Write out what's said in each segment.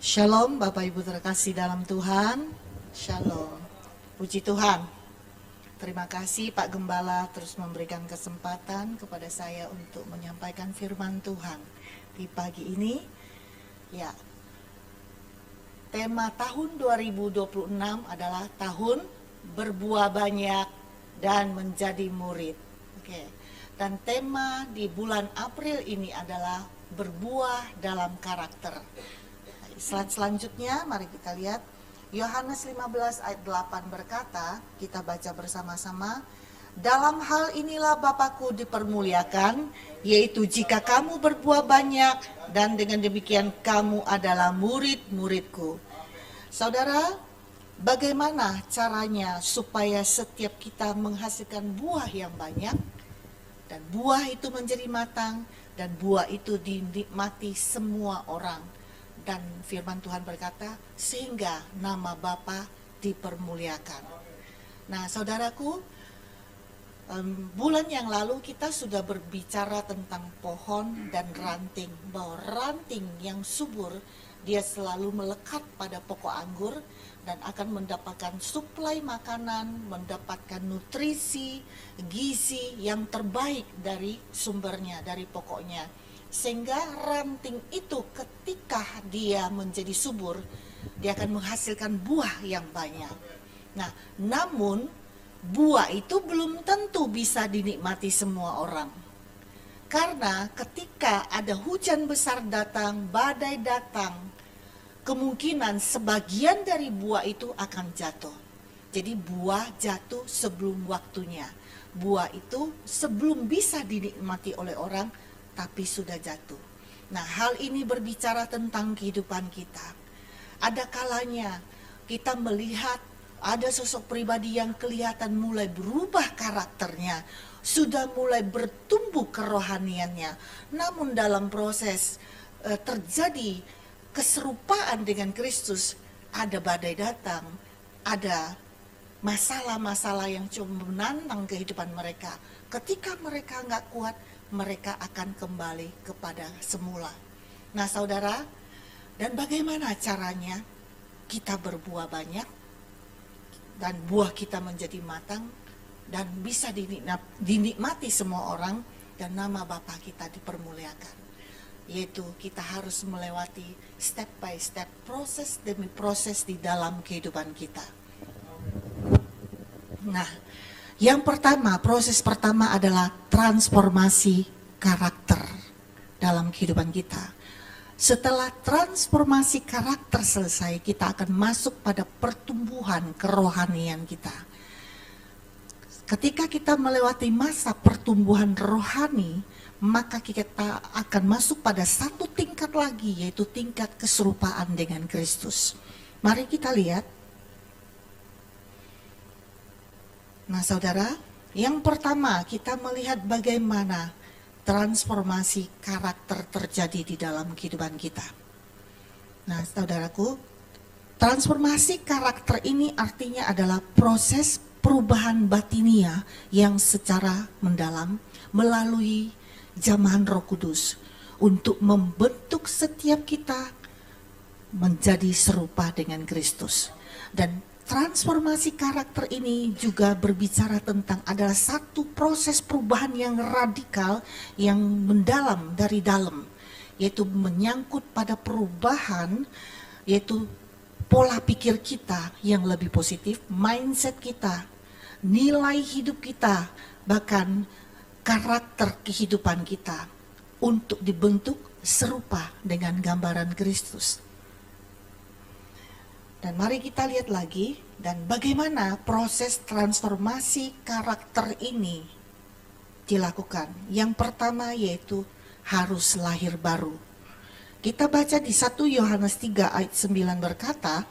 Shalom Bapak Ibu terkasih dalam Tuhan. Shalom. Puji Tuhan. Terima kasih Pak Gembala terus memberikan kesempatan kepada saya untuk menyampaikan firman Tuhan di pagi ini. Ya. Tema tahun 2026 adalah tahun berbuah banyak dan menjadi murid. Oke. Dan tema di bulan April ini adalah berbuah dalam karakter. Slide selanjutnya mari kita lihat Yohanes 15 ayat 8 berkata, kita baca bersama-sama, dalam hal inilah Bapakku dipermuliakan, yaitu jika kamu berbuah banyak dan dengan demikian kamu adalah murid-muridku. Saudara, bagaimana caranya supaya setiap kita menghasilkan buah yang banyak dan buah itu menjadi matang dan buah itu dinikmati semua orang? Dan firman Tuhan berkata, sehingga nama Bapa dipermuliakan. Nah saudaraku, bulan yang lalu kita sudah berbicara tentang pohon dan ranting. Bahwa ranting yang subur, dia selalu melekat pada pokok anggur dan akan mendapatkan suplai makanan, mendapatkan nutrisi, gizi yang terbaik dari sumbernya, dari pokoknya. Sehingga ranting itu ketika dia menjadi subur, dia akan menghasilkan buah yang banyak. Nah, namun buah itu belum tentu bisa dinikmati semua orang. Karena ketika ada hujan besar datang, badai datang, kemungkinan sebagian dari buah itu akan jatuh. Jadi buah jatuh sebelum waktunya. Buah itu sebelum bisa dinikmati oleh orang, tapi sudah jatuh. Nah, hal ini berbicara tentang kehidupan kita. Ada kalanya kita melihat ada sosok pribadi yang kelihatan mulai berubah karakternya, sudah mulai bertumbuh kerohaniannya. Namun dalam proses terjadi keserupaan dengan Kristus, ada badai datang, ada masalah-masalah yang coba menantang kehidupan mereka. Ketika mereka nggak kuat, mereka akan kembali kepada semula. Nah saudara, dan bagaimana caranya kita berbuah banyak dan buah kita menjadi matang dan bisa dinikmati semua orang dan nama Bapa kita dipermuliakan. Yaitu kita harus melewati step by step, proses demi proses di dalam kehidupan kita. Nah, yang pertama, proses pertama adalah transformasi karakter dalam kehidupan kita. Setelah transformasi karakter selesai, kita akan masuk pada pertumbuhan kerohanian kita. Ketika kita melewati masa pertumbuhan rohani, maka kita akan masuk pada satu tingkat lagi, yaitu tingkat keserupaan dengan Kristus. Mari kita lihat. Nah saudara, yang pertama kita melihat bagaimana transformasi karakter terjadi di dalam kehidupan kita. Nah saudaraku, transformasi karakter ini artinya adalah proses perubahan batinia yang secara mendalam melalui jamahan Roh Kudus untuk membentuk setiap kita menjadi serupa dengan Kristus. Dan transformasi karakter ini juga berbicara tentang adalah satu proses perubahan yang radikal, yang mendalam dari dalam, yaitu menyangkut pada perubahan, yaitu pola pikir kita yang lebih positif, mindset kita, nilai hidup kita, bahkan karakter kehidupan kita untuk dibentuk serupa dengan gambaran Kristus. Dan mari kita lihat lagi dan bagaimana proses transformasi karakter ini dilakukan. Yang pertama yaitu harus lahir baru. Kita baca di 1 Yohanes 3 ayat 9 berkata,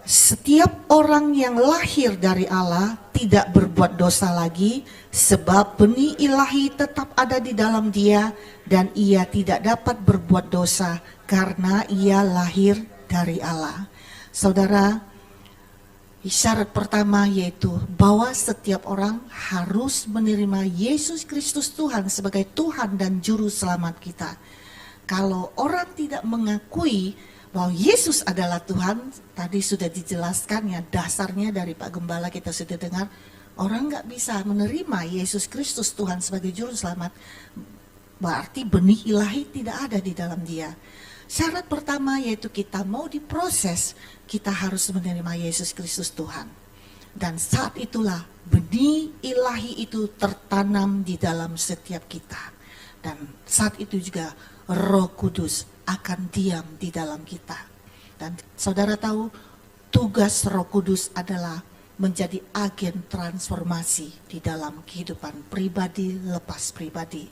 setiap orang yang lahir dari Allah tidak berbuat dosa lagi, sebab benih ilahi tetap ada di dalam dia dan ia tidak dapat berbuat dosa karena ia lahir dari Allah. Saudara, isyarat pertama yaitu bahwa setiap orang harus menerima Yesus Kristus Tuhan sebagai Tuhan dan Juru Selamat kita. Kalau orang tidak mengakui bahwa Yesus adalah Tuhan, tadi sudah dijelaskan ya, dasarnya dari Pak Gembala kita sudah dengar, orang nggak bisa menerima Yesus Kristus Tuhan sebagai Juru Selamat, berarti benih ilahi tidak ada di dalam dia. Syarat pertama yaitu kita mau diproses, kita harus menerima Yesus Kristus Tuhan. Dan saat itulah benih ilahi itu tertanam di dalam setiap kita. Dan saat itu juga Roh Kudus akan diam di dalam kita. Dan saudara tahu, tugas Roh Kudus adalah menjadi agen transformasi di dalam kehidupan pribadi lepas pribadi.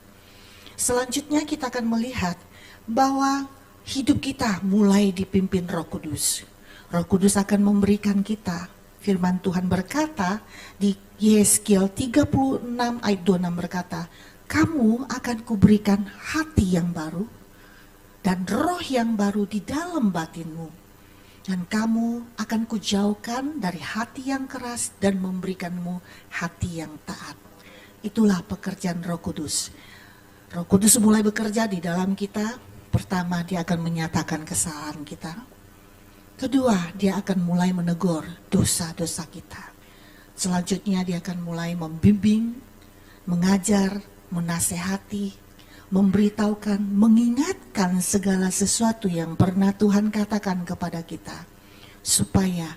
Selanjutnya kita akan melihat bahwa hidup kita mulai dipimpin Roh Kudus. Roh Kudus akan memberikan kita, firman Tuhan berkata di Yeskiel 36 ayat 26 berkata, kamu akan kuberikan hati yang baru dan roh yang baru di dalam batinmu. Dan kamu akan kujauhkan dari hati yang keras dan memberikanmu hati yang taat. Itulah pekerjaan Roh Kudus. Roh Kudus mulai bekerja di dalam kita. Pertama, dia akan menyatakan kesalahan kita. Kedua, dia akan mulai menegur dosa-dosa kita. Selanjutnya dia akan mulai membimbing, mengajar, menasehati, memberitahukan, mengingatkan segala sesuatu yang pernah Tuhan katakan kepada kita, supaya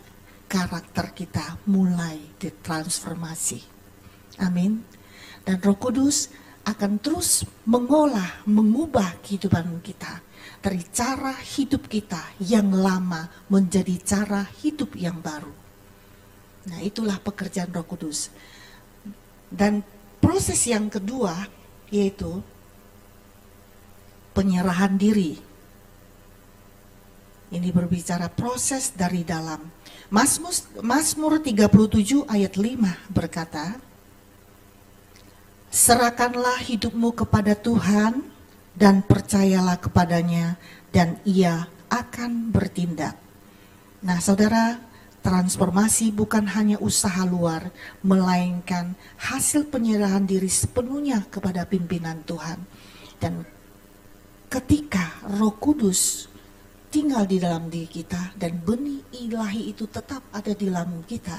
karakter kita mulai ditransformasi. Amin. Dan Roh Kudus akan terus mengolah, mengubah kehidupan kita dari cara hidup kita yang lama menjadi cara hidup yang baru. Nah, itulah pekerjaan Roh Kudus. Dan proses yang kedua yaitu penyerahan diri. Ini berbicara proses dari dalam. Mazmur 37 ayat 5 berkata, serahkanlah hidupmu kepada Tuhan dan percayalah kepadanya dan ia akan bertindak. Nah saudara, transformasi bukan hanya usaha luar, melainkan hasil penyerahan diri sepenuhnya kepada pimpinan Tuhan. Dan ketika Roh Kudus tinggal di dalam diri kita dan benih ilahi itu tetap ada di dalam kita,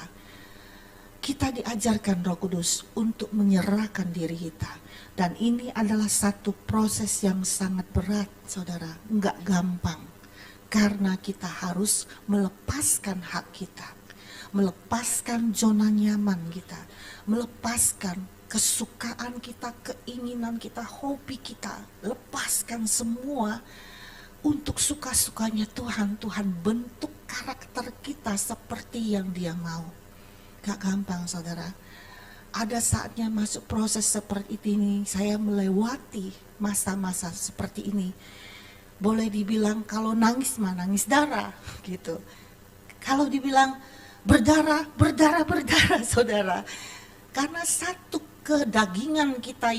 kita diajarkan Roh Kudus untuk menyerahkan diri kita. Dan ini adalah satu proses yang sangat berat, saudara, enggak gampang. Karena kita harus melepaskan hak kita, melepaskan zona nyaman kita, melepaskan kesukaan kita, keinginan kita, hobi kita, lepaskan semua untuk suka-sukanya Tuhan. Tuhan bentuk karakter kita seperti yang Dia mau. Gak gampang saudara. Ada saatnya masuk proses seperti ini, saya melewati masa-masa seperti ini. Boleh dibilang kalau nangis mah nangis darah gitu. Kalau dibilang berdarah saudara. Karena satu kedagingan kita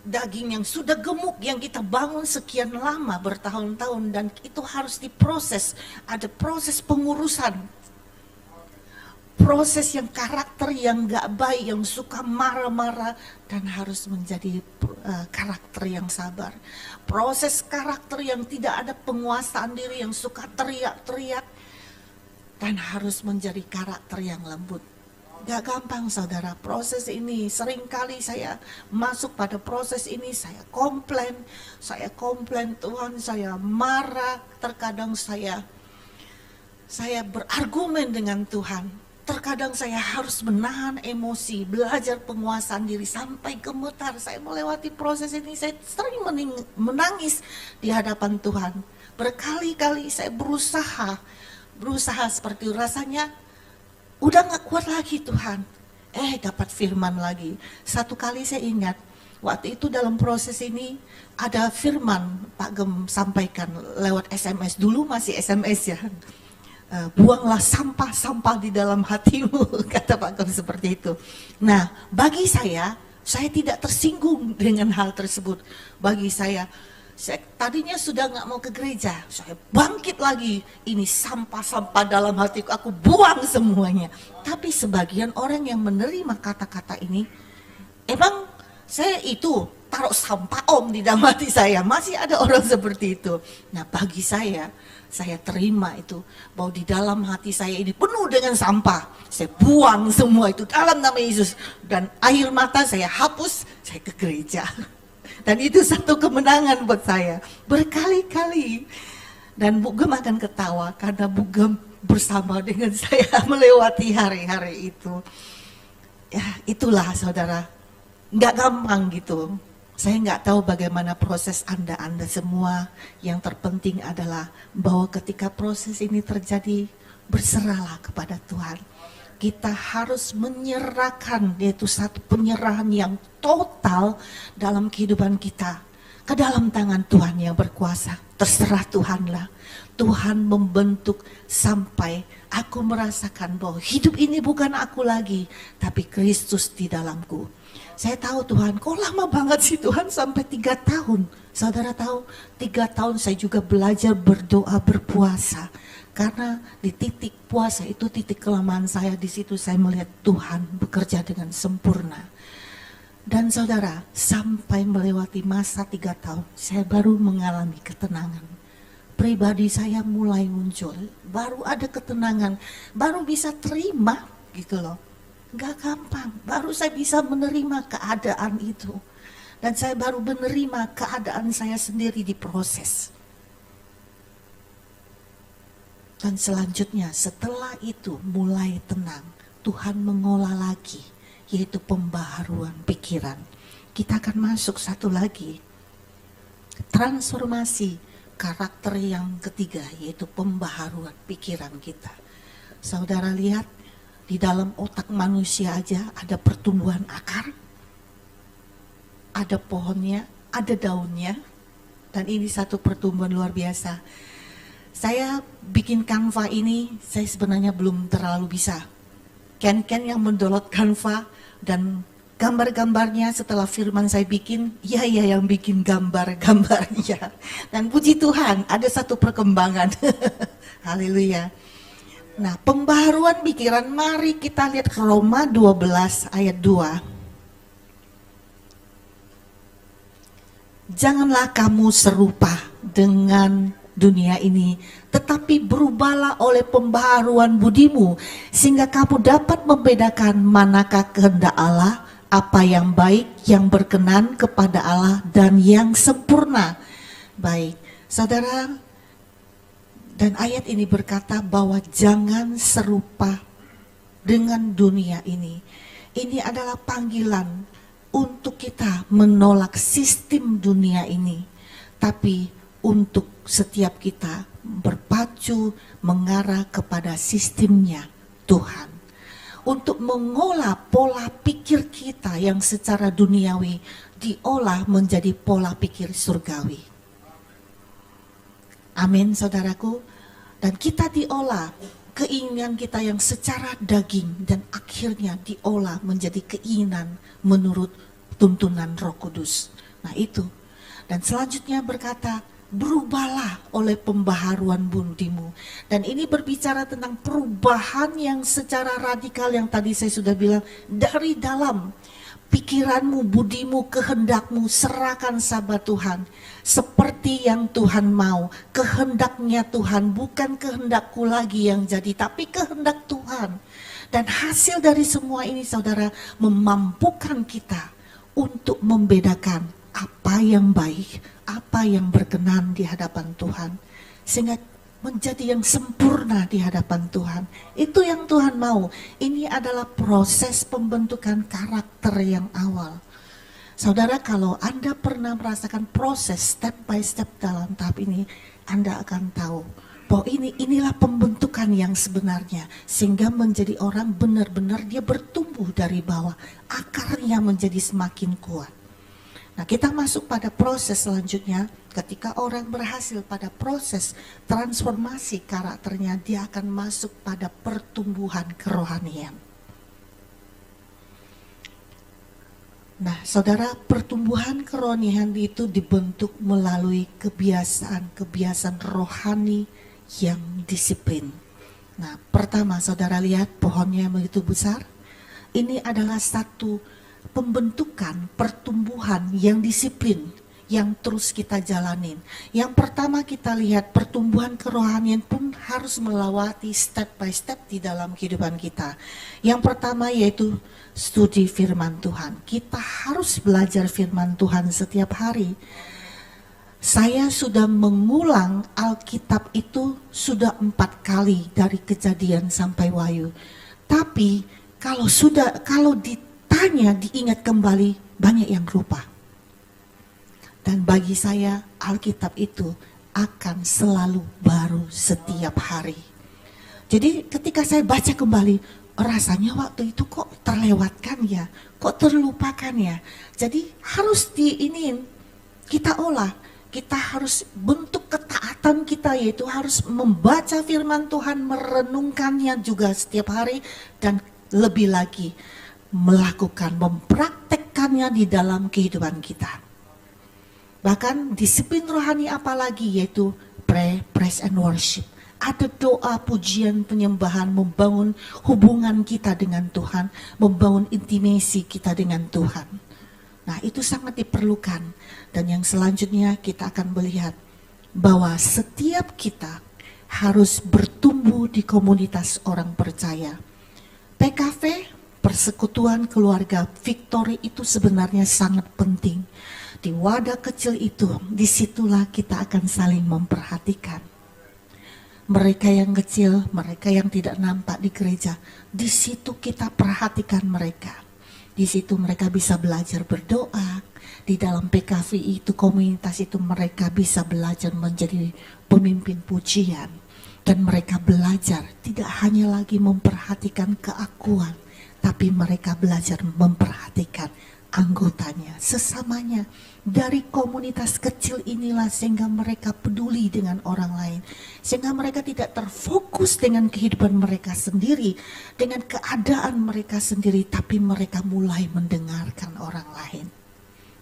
daging yang sudah gemuk yang kita bangun sekian lama bertahun-tahun dan itu harus diproses. Ada proses pengurusan. Proses yang karakter yang gak baik, yang suka marah-marah dan harus menjadi karakter yang sabar. Proses karakter yang tidak ada penguasaan diri, yang suka teriak-teriak dan harus menjadi karakter yang lembut. Gak gampang saudara, proses ini seringkali saya masuk pada proses ini, saya komplain Tuhan, saya marah, terkadang saya berargumen dengan Tuhan. Terkadang saya harus menahan emosi, belajar penguasaan diri sampai gemetar. Saya melewati proses ini, saya sering menangis di hadapan Tuhan. Berkali-kali saya berusaha seperti itu. Rasanya udah gak kuat lagi Tuhan. Dapat firman lagi. Satu kali saya ingat, waktu itu dalam proses ini ada firman Pak Gem sampaikan lewat SMS. Dulu masih SMS ya. Buanglah sampah-sampah di dalam hatimu, kata Pak Gem seperti itu. Nah, bagi saya tidak tersinggung dengan hal tersebut. Bagi saya tadinya sudah gak mau ke gereja, saya bangkit lagi. Ini sampah-sampah dalam hatiku, aku buang semuanya. Tapi sebagian orang yang menerima kata-kata ini, emang saya itu taruh sampah om di dalam hati saya. Masih ada orang seperti itu. Nah bagi saya terima itu, bahwa di dalam hati saya ini penuh dengan sampah. Saya buang semua itu dalam nama Yesus. Dan air mata saya hapus, saya ke gereja. Dan itu satu kemenangan buat saya, berkali-kali. Dan Bu Gem akan ketawa, karena Bu Gem bersama dengan saya melewati hari-hari itu. Ya itulah saudara, nggak gampang gitu. Saya nggak tahu bagaimana proses Anda semua. Yang terpenting adalah bahwa ketika proses ini terjadi, berserahlah kepada Tuhan. Kita harus menyerahkan, yaitu satu penyerahan yang total dalam kehidupan kita ke dalam tangan Tuhan yang berkuasa. Terserah Tuhanlah. Tuhan membentuk sampai aku merasakan bahwa hidup ini bukan aku lagi, tapi Kristus di dalamku. Saya tahu Tuhan, kok lama banget sih Tuhan, sampai 3 tahun. Saudara tahu, 3 tahun saya juga belajar berdoa, berpuasa. Karena di titik puasa itu titik kelemahan saya, di situ saya melihat Tuhan bekerja dengan sempurna. Dan saudara, sampai melewati masa 3 tahun, saya baru mengalami ketenangan. Pribadi saya mulai muncul, baru ada ketenangan, baru bisa terima gitu loh. Gak gampang, baru saya bisa menerima keadaan itu. Dan saya baru menerima keadaan saya sendiri diproses. Dan selanjutnya setelah itu mulai tenang, Tuhan mengolah lagi, yaitu pembaharuan pikiran. Kita akan masuk satu lagi, transformasi karakter yang ketiga, yaitu pembaharuan pikiran kita. Saudara lihat, di dalam otak manusia aja ada pertumbuhan akar, ada pohonnya, ada daunnya, dan ini satu pertumbuhan luar biasa. Saya bikin Canva ini, saya sebenarnya belum terlalu bisa. Ken yang mendownload Canva dan gambar-gambarnya setelah firman saya bikin, ya yang bikin gambar-gambarnya. Dan puji Tuhan, ada satu perkembangan. Haleluya. Nah, pembaharuan pikiran, mari kita lihat Roma 12 ayat 2. Janganlah kamu serupa dengan dunia ini, tetapi berubahlah oleh pembaharuan budimu, sehingga kamu dapat membedakan manakah kehendak Allah, apa yang baik, yang berkenan kepada Allah, dan yang sempurna. Baik, saudara, dan ayat ini berkata bahwa jangan serupa dengan dunia ini. Ini adalah panggilan untuk kita menolak sistem dunia ini, tapi untuk setiap kita berpacu mengarah kepada sistemnya Tuhan. Untuk mengolah pola pikir kita yang secara duniawi diolah menjadi pola pikir surgawi. Amin saudaraku. Dan kita diolah keinginan kita yang secara daging dan akhirnya diolah menjadi keinginan menurut tuntunan Roh Kudus. Nah itu. Dan selanjutnya berkata, berubahlah oleh pembaharuan budimu. Dan ini berbicara tentang perubahan yang secara radikal yang tadi saya sudah bilang, dari dalam pikiranmu, budimu, kehendakmu, serahkan sahabat Tuhan. Seperti yang Tuhan mau, kehendaknya Tuhan, bukan kehendakku lagi yang jadi, tapi kehendak Tuhan. Dan hasil dari semua ini saudara, memampukan kita untuk membedakan apa yang baik, apa yang berkenan di hadapan Tuhan, sehingga menjadi yang sempurna di hadapan Tuhan. Itu yang Tuhan mau. Ini adalah proses pembentukan karakter yang awal. Saudara, kalau Anda pernah merasakan proses step by step dalam tahap ini, Anda akan tahu bahwa inilah pembentukan yang sebenarnya, sehingga menjadi orang benar-benar dia bertumbuh dari bawah, akarnya menjadi semakin kuat. Nah, kita masuk pada proses selanjutnya. Ketika orang berhasil pada proses transformasi karakternya, dia akan masuk pada pertumbuhan kerohanian. Nah, saudara, pertumbuhan kerohanian itu dibentuk melalui kebiasaan rohani yang disiplin. Nah, pertama saudara lihat pohonnya yang begitu besar. Ini adalah satu pembentukan, pertumbuhan yang disiplin yang terus kita jalanin. Yang pertama kita lihat pertumbuhan kerohanian pun harus melewati step by step di dalam kehidupan kita. Yang pertama yaitu studi firman Tuhan. Kita harus belajar firman Tuhan setiap hari. Saya sudah mengulang Alkitab itu sudah 4 kali dari Kejadian sampai Wahyu. Tapi kalau ditanya, diingat kembali, banyak yang lupa. Dan bagi saya Alkitab itu akan selalu baru setiap hari. Jadi ketika saya baca kembali, rasanya waktu itu kok terlewatkan ya, kok terlupakan ya. Jadi harus kita olah, kita harus bentuk ketaatan kita, yaitu harus membaca firman Tuhan, merenungkannya juga setiap hari, dan lebih lagi mempraktekkannya di dalam kehidupan kita. Bahkan disiplin rohani apalagi, yaitu pray, praise and worship. Ada doa, pujian, penyembahan, membangun hubungan kita dengan Tuhan, membangun intimasi kita dengan Tuhan. Nah, itu sangat diperlukan. Dan yang selanjutnya kita akan melihat bahwa setiap kita harus bertumbuh di komunitas orang percaya. PKV, Persekutuan Keluarga Victory, itu sebenarnya sangat penting. Di wadah kecil itu, disitulah kita akan saling memperhatikan. Mereka yang kecil, mereka yang tidak nampak di gereja, di situ kita perhatikan mereka. Di situ mereka bisa belajar berdoa. Di dalam PKV itu, komunitas itu, mereka bisa belajar menjadi pemimpin pujian. Dan mereka belajar tidak hanya lagi memperhatikan keakuan, tapi mereka belajar memperhatikan anggotanya, sesamanya. Dari komunitas kecil inilah sehingga mereka peduli dengan orang lain, sehingga mereka tidak terfokus dengan kehidupan mereka sendiri, dengan keadaan mereka sendiri, tapi mereka mulai mendengarkan orang lain.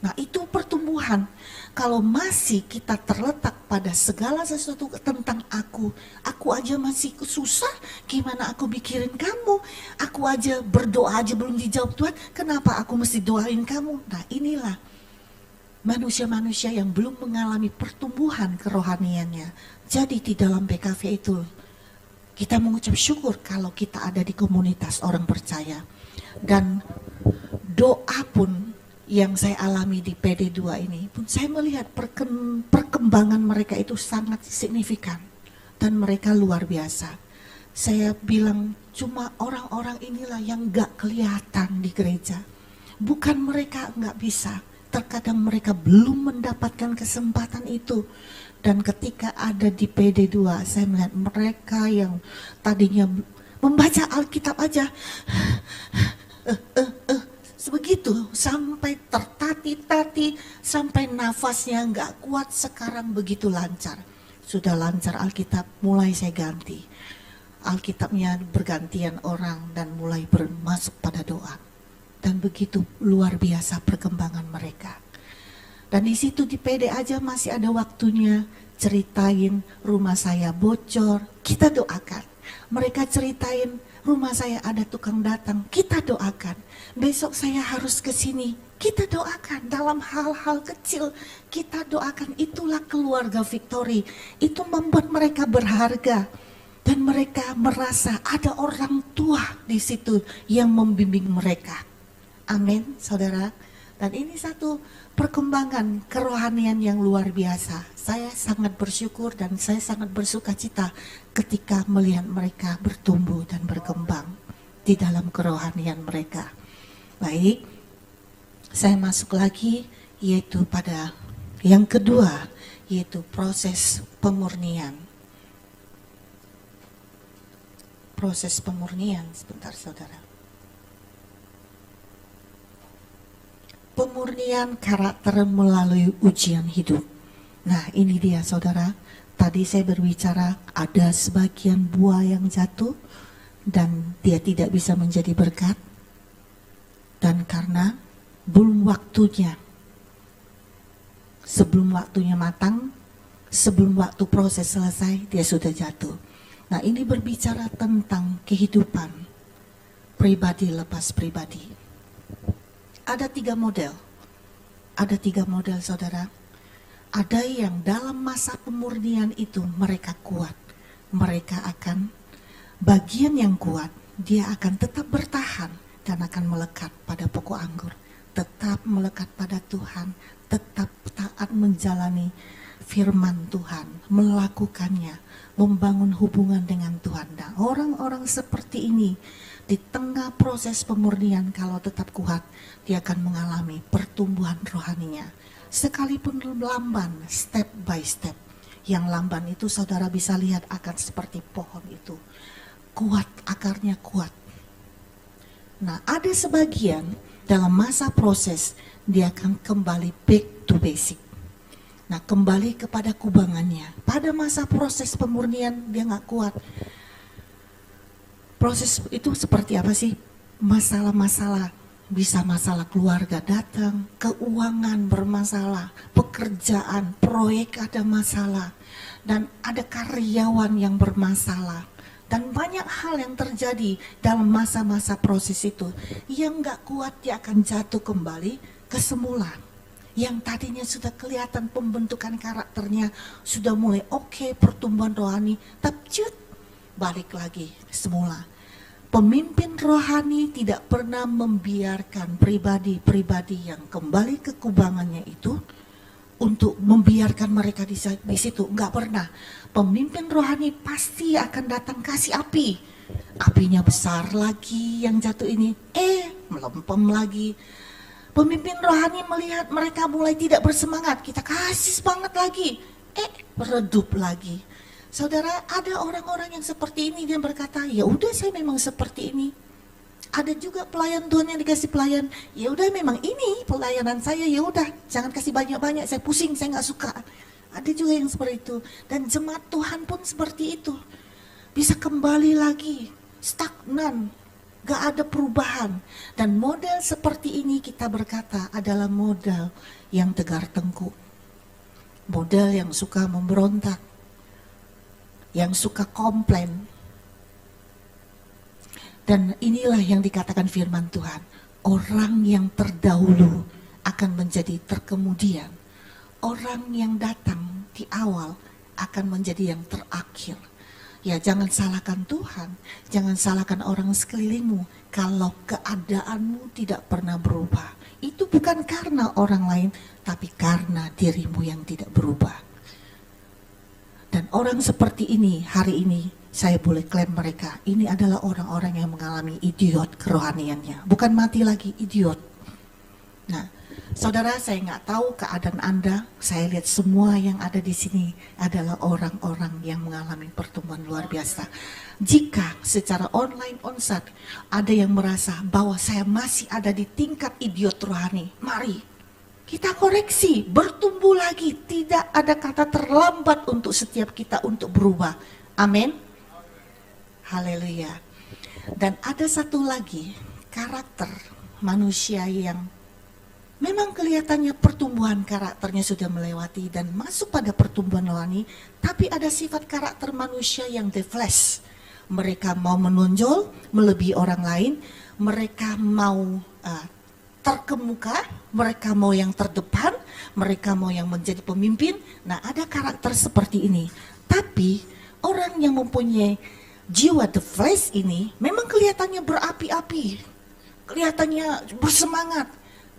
Nah, itu pertumbuhan. Kalau masih kita terletak pada segala sesuatu tentang aku aja masih susah, gimana aku mikirin kamu, aku aja berdoa aja belum dijawab Tuhan, kenapa aku mesti doain kamu? Nah, inilah manusia-manusia yang belum mengalami pertumbuhan kerohaniannya. Jadi di dalam PKV itu kita mengucap syukur kalau kita ada di komunitas orang percaya. Dan doa pun yang saya alami di PD2 ini pun saya melihat perkembangan mereka itu sangat signifikan dan mereka luar biasa. Saya bilang cuma orang-orang inilah yang gak kelihatan di gereja. Bukan mereka gak bisa, terkadang mereka belum mendapatkan kesempatan itu. Dan ketika ada di PD2, saya melihat mereka yang tadinya membaca Alkitab aja sebegitu, sampai tertati-tati, sampai nafasnya nggak kuat, sekarang begitu lancar. Sudah lancar Alkitab, mulai saya ganti. Alkitabnya bergantian orang dan mulai masuk pada doa. Dan begitu luar biasa perkembangan mereka. Dan di situ di PD aja masih ada waktunya ceritain rumah saya bocor, kita doakan. Mereka ceritain rumah saya ada tukang datang, kita doakan. Besok saya harus ke sini, kita doakan. Dalam hal-hal kecil kita doakan. Itulah keluarga Victory. Itu membuat mereka berharga dan mereka merasa ada orang tua di situ yang membimbing mereka. Amin, saudara. Dan ini satu perkembangan kerohanian yang luar biasa. Saya sangat bersyukur dan saya sangat bersuka cita ketika melihat mereka bertumbuh dan berkembang di dalam kerohanian mereka. Baik, saya masuk lagi yaitu pada yang kedua, yaitu proses pemurnian. Proses pemurnian, sebentar saudara. Pemurnian karakter melalui ujian hidup. Nah, ini dia saudara. Tadi saya berbicara ada sebagian buah yang jatuh dan dia tidak bisa menjadi berkat. Dan karena belum waktunya, sebelum waktunya matang, sebelum waktu proses selesai, dia sudah jatuh. Nah, ini berbicara tentang kehidupan pribadi lepas pribadi. ada 3 model. Ada 3 model, saudara. Ada yang dalam masa pemurnian itu mereka kuat. Mereka akan, bagian yang kuat, dia akan tetap bertahan dan akan melekat pada pokok anggur. Tetap melekat pada Tuhan, tetap taat menjalani firman Tuhan, melakukannya, membangun hubungan dengan Tuhan. Dan orang-orang seperti ini di tengah proses pemurnian, kalau tetap kuat, dia akan mengalami pertumbuhan rohaninya. Sekalipun lamban, step by step. Yang lamban itu saudara bisa lihat akan seperti pohon itu. Kuat, akarnya kuat. Nah, ada sebagian dalam masa proses, dia akan kembali back to basic. Nah, kembali kepada kubangannya. Pada masa proses pemurnian, dia nggak kuat. Proses itu seperti apa sih? Masalah-masalah, bisa masalah keluarga datang, keuangan bermasalah, pekerjaan, proyek ada masalah, dan ada karyawan yang bermasalah. Dan banyak hal yang terjadi dalam masa-masa proses itu. Yang nggak kuat, dia akan jatuh kembali ke semula. Yang tadinya sudah kelihatan pembentukan karakternya, sudah mulai oke, pertumbuhan rohani, tapi balik lagi semula. Pemimpin rohani tidak pernah membiarkan pribadi-pribadi yang kembali ke kubangannya itu untuk membiarkan mereka di situ. Enggak pernah. Pemimpin rohani pasti akan datang kasih api. Apinya besar lagi yang jatuh ini, melempem lagi. Pemimpin rohani melihat mereka mulai tidak bersemangat, kita kasih semangat lagi, redup lagi. Saudara, ada orang-orang yang seperti ini, dia berkata, ya udah saya memang seperti ini. Ada juga pelayan Tuhan yang dikasih pelayan, ya udah memang ini pelayanan saya, ya udah jangan kasih banyak-banyak, saya pusing, saya nggak suka. Ada juga yang seperti itu, dan jemaat Tuhan pun seperti itu, bisa kembali lagi stagnan, gak ada perubahan. Dan model seperti ini kita berkata adalah model yang tegar tengkuk, model yang suka memberontak, yang suka komplain. Dan inilah yang dikatakan firman Tuhan, orang yang terdahulu akan menjadi terkemudian, orang yang datang di awal akan menjadi yang terakhir. Ya, jangan salahkan Tuhan, jangan salahkan orang sekelilingmu kalau keadaanmu tidak pernah berubah. Itu bukan karena orang lain, tapi karena dirimu yang tidak berubah. Dan orang seperti ini hari ini, saya boleh klaim mereka, ini adalah orang-orang yang mengalami idiot kerohaniannya. Bukan mati lagi, idiot. Nah, saudara, saya nggak tahu keadaan Anda, saya lihat semua yang ada di sini adalah orang-orang yang mengalami pertumbuhan luar biasa. Jika secara online onsite ada yang merasa bahwa saya masih ada di tingkat idiot rohani, mari kita koreksi, bertumbuh lagi. Tidak ada kata terlambat untuk setiap kita untuk berubah. Amin. Haleluya. Dan ada satu lagi karakter manusia yang memang kelihatannya pertumbuhan karakternya sudah melewati dan masuk pada pertumbuhan rohani, tapi ada sifat karakter manusia yang the flesh. Mereka mau menonjol, melebihi orang lain, mereka mau terkemuka, mereka mau yang terdepan, mereka mau yang menjadi pemimpin. Nah, ada karakter seperti ini. Tapi orang yang mempunyai jiwa the flesh ini memang kelihatannya berapi-api, kelihatannya bersemangat.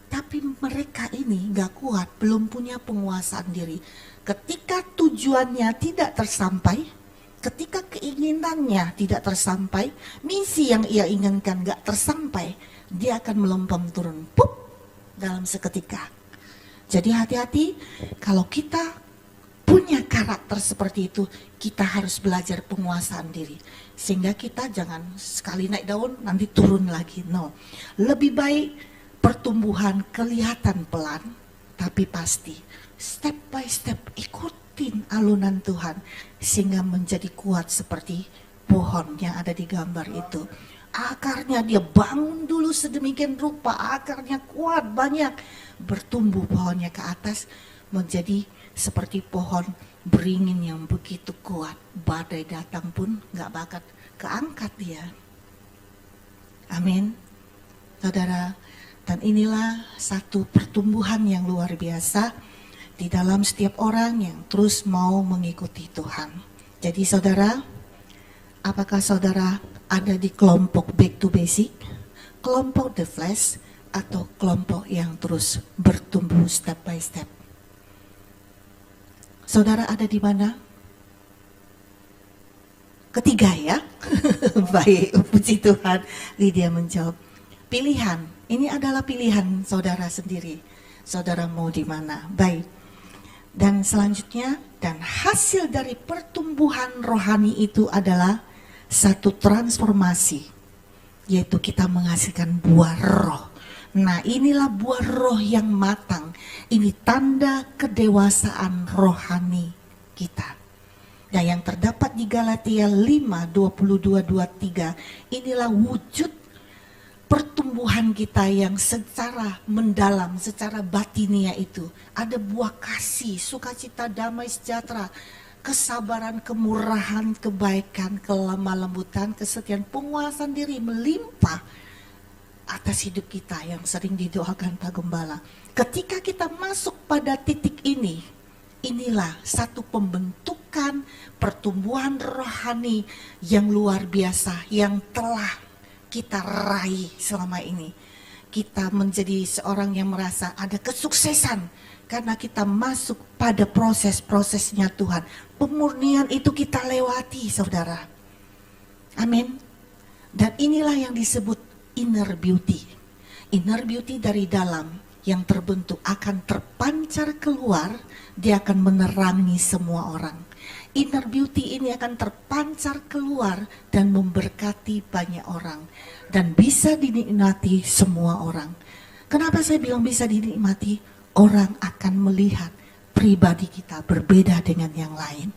Tapi mereka ini gak kuat, belum punya penguasaan diri. Ketika tujuannya tidak tersampai, ketika keinginannya tidak tersampai, misi yang ia inginkan gak tersampai, dia akan melempem turun, pup, dalam seketika. Jadi hati-hati, kalau kita punya karakter seperti itu, kita harus belajar penguasaan diri. Sehingga kita jangan sekali naik daun, nanti turun lagi. No, lebih baik pertumbuhan kelihatan pelan, tapi pasti step by step ikutin alunan Tuhan sehingga menjadi kuat seperti pohon yang ada di gambar itu. Akarnya dia bangun dulu sedemikian rupa, akarnya kuat banyak, bertumbuh pohonnya ke atas menjadi seperti pohon beringin yang begitu kuat. Badai datang pun gak bakal keangkat dia. Amin. Saudara, Dan inilah satu pertumbuhan yang luar biasa di dalam setiap orang yang terus mau mengikuti Tuhan. Jadi saudara, apakah saudara ada di kelompok back to basic, kelompok the flesh, atau kelompok yang terus bertumbuh step by step? Saudara ada di mana? Ketiga ya. Baik, puji Tuhan. Lydia menjawab. Pilihan, ini adalah pilihan saudara sendiri. Saudara mau di mana? Baik. Dan selanjutnya, dan hasil dari pertumbuhan rohani itu adalah satu transformasi, yaitu kita menghasilkan buah roh. Nah, inilah buah roh yang matang. Ini tanda kedewasaan rohani kita. Nah, yang terdapat di Galatia 5:22-23, inilah wujud pertumbuhan kita yang secara mendalam, secara batinia itu. Ada buah kasih, sukacita, damai, sejahtera, kesabaran, kemurahan, kebaikan, kelemah lembutan, kesetiaan, penguasaan diri melimpah atas hidup kita yang sering didoakan Pak Gembala. Ketika kita masuk pada titik ini, inilah satu pembentukan pertumbuhan rohani yang luar biasa yang telah kita raih selama ini. Kita menjadi seorang yang merasa ada kesuksesan karena kita masuk pada proses-prosesnya Tuhan. Pemurnian itu kita lewati, saudara. Amin. Dan inilah yang disebut inner beauty. Inner beauty dari dalam yang terbentuk akan terpancar keluar, dia akan menerangi semua orang. Inner beauty ini akan terpancar keluar dan memberkati banyak orang dan bisa dinikmati semua orang. Kenapa saya bilang bisa dinikmati? Orang akan melihat pribadi kita berbeda dengan yang lain.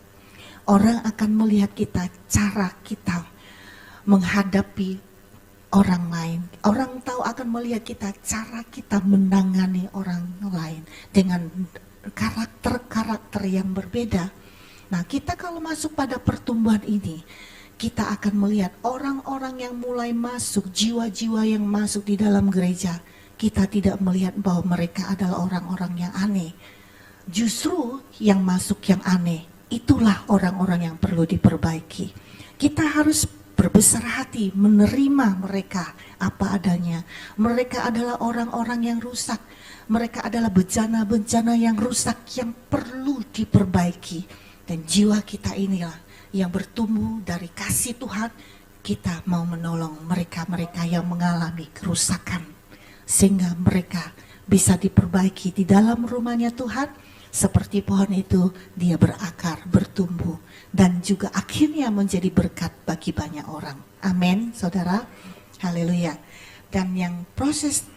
Orang akan melihat kita, cara kita menghadapi orang lain. Orang tahu akan melihat kita, cara kita menangani orang lain dengan karakter-karakter yang berbeda. Nah, kita kalau masuk pada pertumbuhan ini, kita akan melihat orang-orang yang mulai masuk, jiwa-jiwa yang masuk di dalam gereja. Kita tidak melihat bahwa mereka adalah orang-orang yang aneh. Justru yang masuk yang aneh, itulah orang-orang yang perlu diperbaiki. Kita harus berbesar hati menerima mereka apa adanya. Mereka adalah orang-orang yang rusak. Mereka adalah bencana-bencana yang rusak yang perlu diperbaiki. Dan jiwa kita inilah yang bertumbuh dari kasih Tuhan. Kita mau menolong mereka-mereka yang mengalami kerusakan, sehingga mereka bisa diperbaiki di dalam rumahnya Tuhan. Seperti pohon itu, dia berakar, bertumbuh, dan juga akhirnya menjadi berkat bagi banyak orang. Amin, saudara. Haleluya. Dan yang proses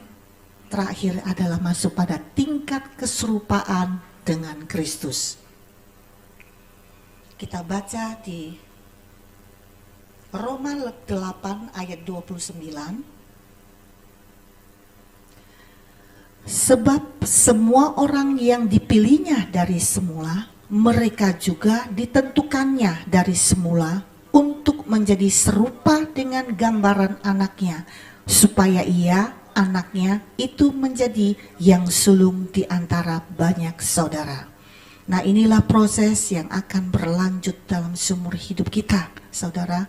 terakhir adalah masuk pada tingkat keserupaan dengan Kristus. Kita baca di Roma 8 ayat 29. Sebab semua orang yang dipilihnya dari semula, mereka juga ditentukannya dari semula untuk menjadi serupa dengan gambaran anaknya, supaya ia, anaknya, itu menjadi yang sulung di antara banyak saudara. Nah, inilah proses yang akan berlanjut dalam seumur hidup kita, saudara.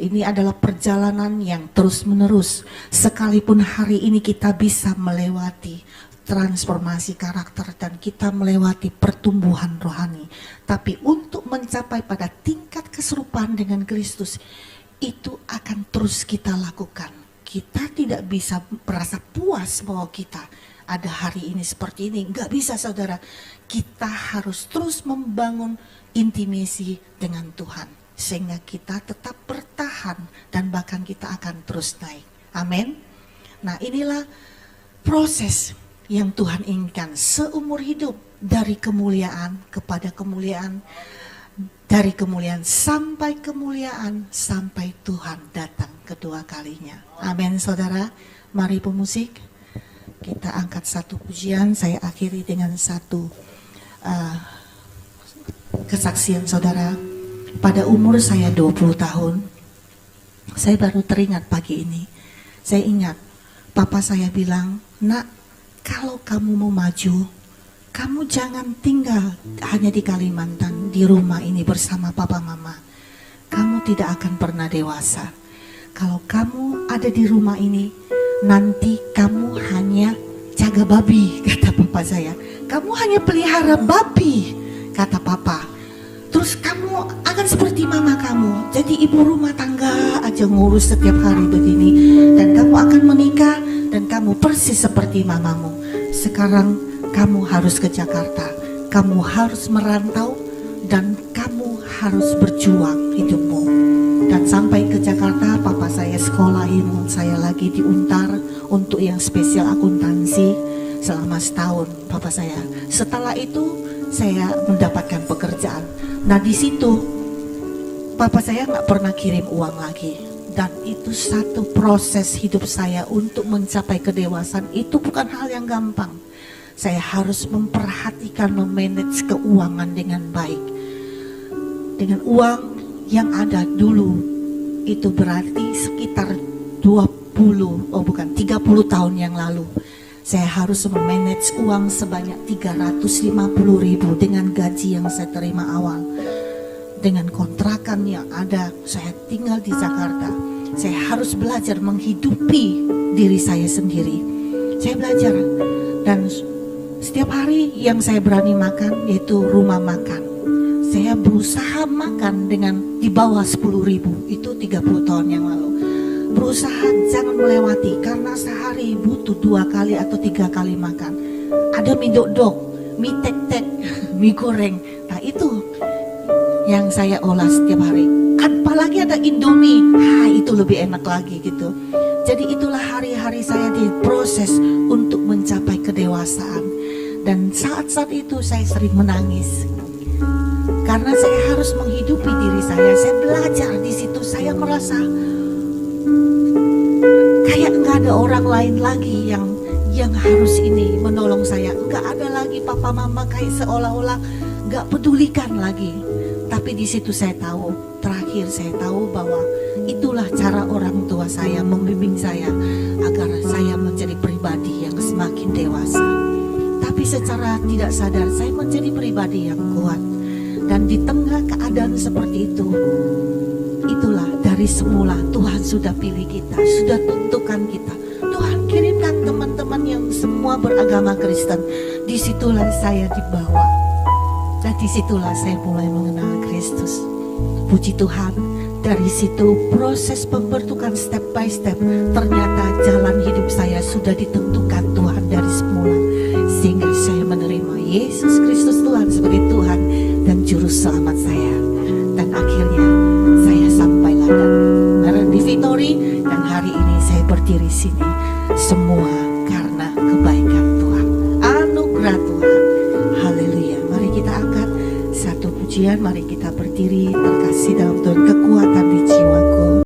Ini adalah perjalanan yang terus menerus. Sekalipun hari ini kita bisa melewati transformasi karakter dan kita melewati pertumbuhan rohani, tapi untuk mencapai pada tingkat keserupaan dengan Kristus, itu akan terus kita lakukan. Kita tidak bisa merasa puas bahwa kita ada hari ini seperti ini. Enggak bisa, saudara. Kita harus terus membangun intimasi dengan Tuhan, sehingga kita tetap bertahan dan bahkan kita akan terus naik. Amin. Nah, inilah proses yang Tuhan inginkan seumur hidup, dari kemuliaan kepada kemuliaan, dari kemuliaan sampai kemuliaan, sampai Tuhan datang kedua kalinya. Amin, saudara. Mari pemusik, kita angkat satu pujian. Saya akhiri dengan satu kesaksian, saudara. Pada umur saya 20 tahun, saya baru teringat pagi ini. Saya ingat Papa saya bilang, "Nak, kalau kamu mau maju, kamu jangan tinggal hanya di Kalimantan, di rumah ini bersama papa mama. Kamu tidak akan pernah dewasa. Kalau kamu ada di rumah ini, nanti kamu hanya jaga babi," kata papa saya. "Kamu hanya pelihara babi," kata papa. "Terus kamu akan seperti mama kamu, jadi ibu rumah tangga aja ngurus setiap hari begini. Dan kamu akan menikah dan kamu persis seperti mamamu. Sekarang kamu harus ke Jakarta, kamu harus merantau dan kamu harus berjuang hidupmu." Dan sampai ke Jakarta, papa saya sekolahin saya lagi di Untar untuk yang spesial akuntansi selama setahun papa saya. Setelah itu saya mendapatkan pekerjaan. Nah di situ papa saya nggak pernah kirim uang lagi. Dan itu satu proses hidup saya untuk mencapai kedewasaan. Itu bukan hal yang gampang. Saya harus memperhatikan, memanage keuangan dengan baik. Dengan uang yang ada dulu, itu berarti sekitar 30 tahun yang lalu. Saya harus memanage uang sebanyak 350.000 dengan gaji yang saya terima awal. Dengan kontrakan yang ada, saya tinggal di Jakarta. Saya harus belajar menghidupi diri saya sendiri. Saya belajar, dan setiap hari yang saya berani makan yaitu rumah makan. Saya berusaha makan dengan di bawah 10.000, itu 30 tahun yang lalu. Berusaha jangan melewati, karena sehari butuh 2 kali atau 3 kali makan. Ada mie dok-dok, mie tek-tek, mie goreng. Nah itu yang saya olah setiap hari. Apalagi ada Indomie, itu lebih enak lagi gitu. Jadi itulah hari-hari saya diproses untuk mencapai kedewasaan. Dan saat-saat itu saya sering menangis. Karena saya harus menghidupi diri saya. Saya belajar di situ, saya merasa kayak nggak ada orang lain lagi yang harus ini menolong saya. Nggak ada lagi papa mama, kayak seolah-olah nggak pedulikan lagi. Tapi di situ saya tahu, terakhir saya tahu bahwa itulah cara orang tua saya membimbing saya agar saya menjadi pribadi yang semakin dewasa. Tapi secara tidak sadar saya menjadi pribadi yang kuat. Dan di tengah keadaan seperti itu, itulah dari semula Tuhan sudah pilih kita, sudah tentukan kita. Tuhan kirimkan teman-teman yang semua beragama Kristen. Disitulah saya dibawa. Dan disitulah saya mulai mengenal Kristus. Puji Tuhan, dari situ proses pembentukan step by step. Ternyata jalan hidup saya sudah ditentukan Tuhan dari semula. Sehingga saya menerima Yesus Kristus Tuhan sebagai Tuhan dan Juru Selamat saya. Dan akhirnya saya sampailah dan di Victory. Dan hari ini saya berdiri sini. Semua karena kebaikan Tuhan, anugerah Tuhan. Haleluya. Mari kita angkat satu pujian, mari kita berdiri, terkasih dalam Tuhan, kekuatan di jiwaku.